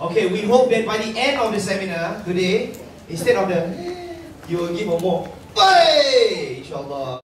Okay, we hope that by the end of the seminar today, instead of the, you will give a more, hey, inshallah.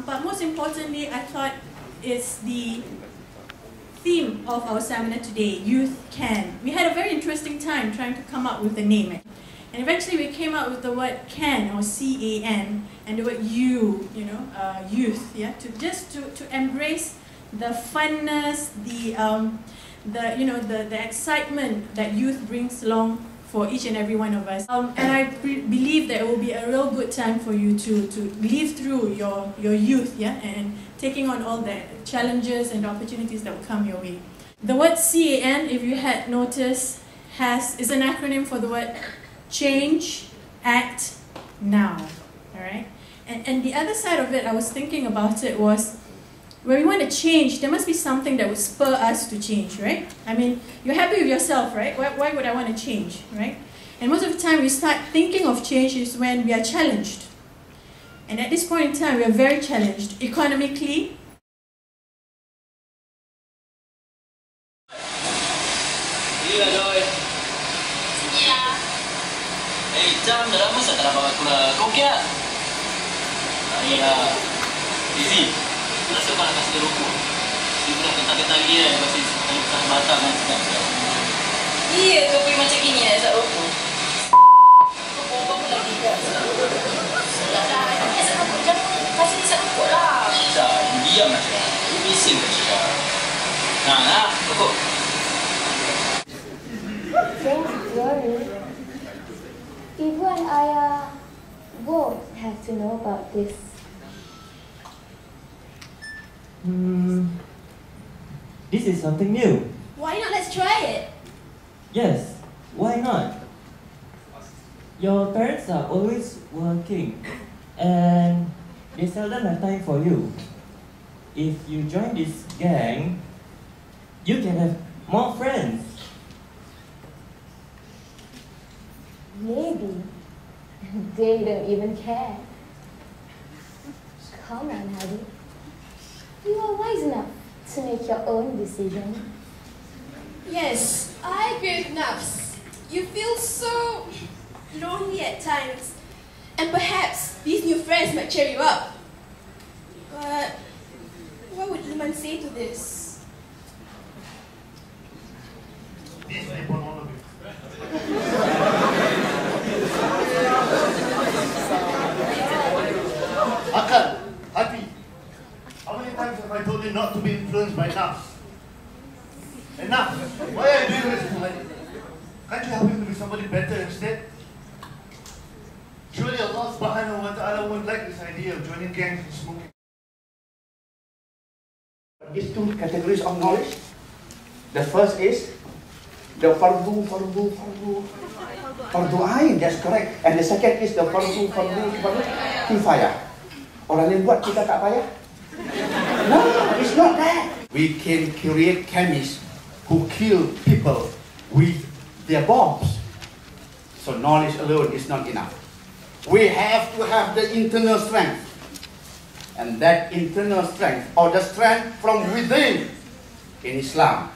But most importantly, I thought it's the theme of our seminar today, Youth Can. We had a very interesting time trying to come up with the name. And eventually we came up with the word can, or C-A-N, and the word youth, yeah, to embrace the funness, the excitement that youth brings along for each and every one of us. And I believe that it will be a real good time for you to live through your youth, yeah, and taking on all the challenges and opportunities that will come your way. The word CAN, if you had noticed, is an acronym for the word change, act, now. All right? And the other side of it, I was thinking about it, was when we want to change, there must be something that would spur us to change, right? I mean, you're happy with yourself, right? Why would I want to change, right? And most of the time we start thinking of change is when we are challenged. And at this point in time, we are very challenged economically. Rasa kau nak kasih dia rokok. Dia pun dah kentang-kentang dia masih tak matang kan sekarang. Iya, kau pergi macam gini isap rokok. Kau bomba pun lagi kan? Sudahlah, nak isap rokok. Jangan kasih isap rokok lah. Tak, diam lah cakap. Dia bising kan cakap. Nah, rokok. Don't worry. Ibu and Ayah both have to know about this. This is something new. Why not? Let's try it. Yes, why not? Your parents are always working and they seldom have time for you. If you join this gang, you can have more friends. Maybe they don't even care. Come on, Hadi. You are wise enough to make your own decision. Yes, I agree with Nafs. You feel so lonely at times. And perhaps these new friends might cheer you up. But what would Iman say to this? Akan, Hati, how many times have I told you not to be influenced by Nafs? Enough! Why are you doing this? Can't you help him to be somebody better instead? Surely Allah subhanahu wa ta'ala won't like this idea of joining gangs and smoking. These two categories of knowledge. The first is the fardu. Fardu Ain, that's correct. And the second is the fardu kifayah. Orang lain buat, kita tak payah. No, it's not that. We can create chemists who kill people with their bombs. So knowledge alone is not enough. We have to have the internal strength. And that internal strength, or the strength from within, in Islam,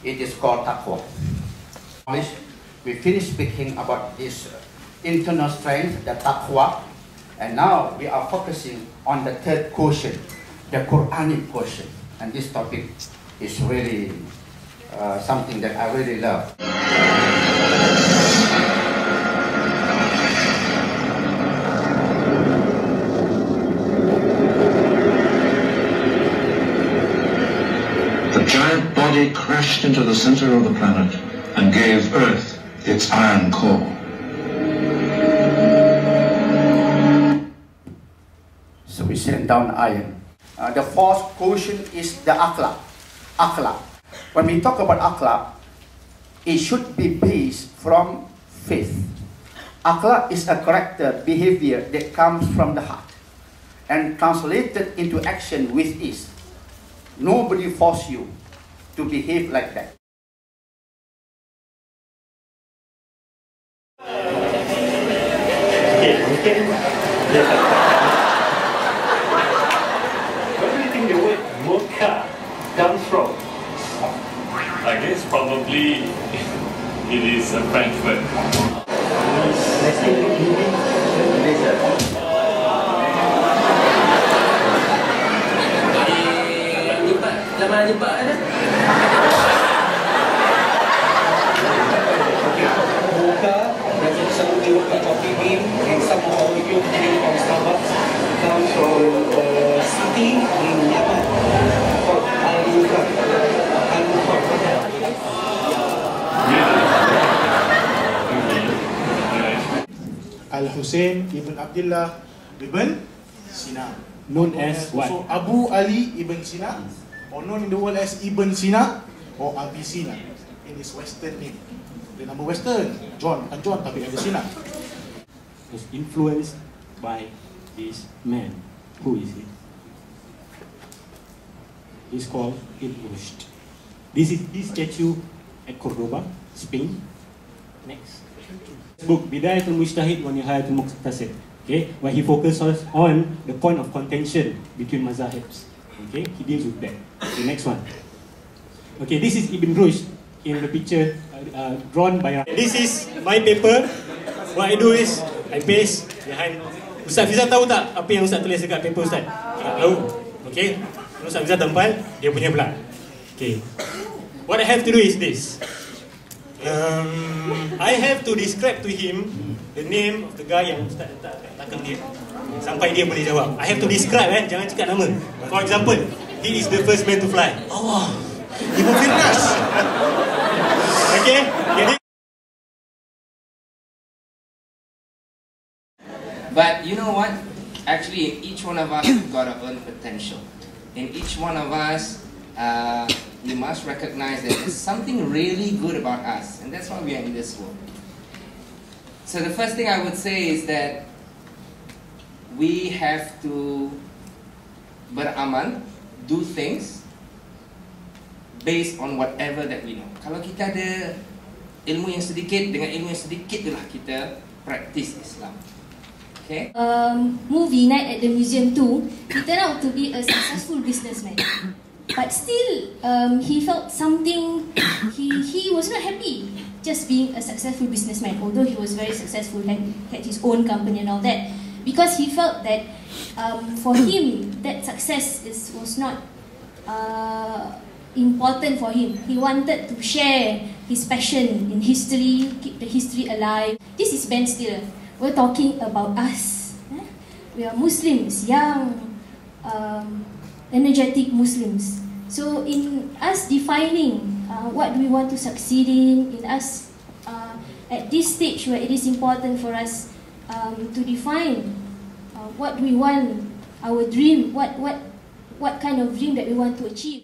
it is called taqwa. We finished speaking about this internal strength, the taqwa, and now we are focusing on the third quotient, the Quranic quotient. And this topic is really something that I really love. The giant body crashed into the center of the planet and gave Earth its iron core. So we send down iron. The fourth quotient is the akhlaq. Akhlaq. When we talk about akhlaq, it should be based from faith. Akhlaq is a character, behavior that comes from the heart and translated into action with ease. Nobody forces you to behave like that. Where do you think the word mocha comes from? I guess probably it is a French word. Mocha, that's something we coffee bean, and some of our milk drink from Starbucks comes from the city in Yaman called Al-Hussein ibn Abdullah ibn Sina, Known as what? So Abu Ali ibn Sina, or known in the world as Ibn Sina or Avicenna in his Western name. The nama Western, John, bukan John tapi Avicenna. Was influenced by this man. Who is he? He's called Ibn Rushd. This is his statue at Cordoba, Spain. Next. Book Bidayatul Mujtahid wa Nihayatul Muqtasid. Okay, where he focuses on the point of contention between mazahibs. Okay, he deals with that. The next one. Okay, this is Ibn Rushd in the picture drawn by. This is my paper. What I do is I paste behind. Ustaz Fizal tahu tak apa yang Ustaz tulis dekat paper Ustaz? Tak tahu. Okay, Ustaz Fizal tempel dia punya pula. Okay, what I have to do is this. I have to describe to him the name of the guy yang Ustaz letak kat belakang dia sampai dia boleh jawab. I have to describe jangan cakap nama. For example, he is the first man to fly. Allah, Ibu Firnas. Okay, jadi. But you know what? Actually, in each one of us, we've got our own potential. In each one of us, we must recognize that there's something really good about us, and that's why we are in this world. So the first thing I would say is that we have to beramal, do things based on whatever that we know. Kalau kita ada ilmu yang sedikit, dengan ilmu yang sedikit itulah kita practice Islam. Okay. Movie Night at the Museum 2, he turned out to be a successful businessman. But still, he felt something, he was not happy just being a successful businessman, although he was very successful and had his own company and all that. Because he felt that for him, that success was not important for him. He wanted to share his passion in history, keep the history alive. This is Ben Stiller. We're talking about us. We are Muslims, young, energetic Muslims. So in us defining what we want to succeed in us at this stage where it is important for us to define what we want, our dream, what kind of dream that we want to achieve.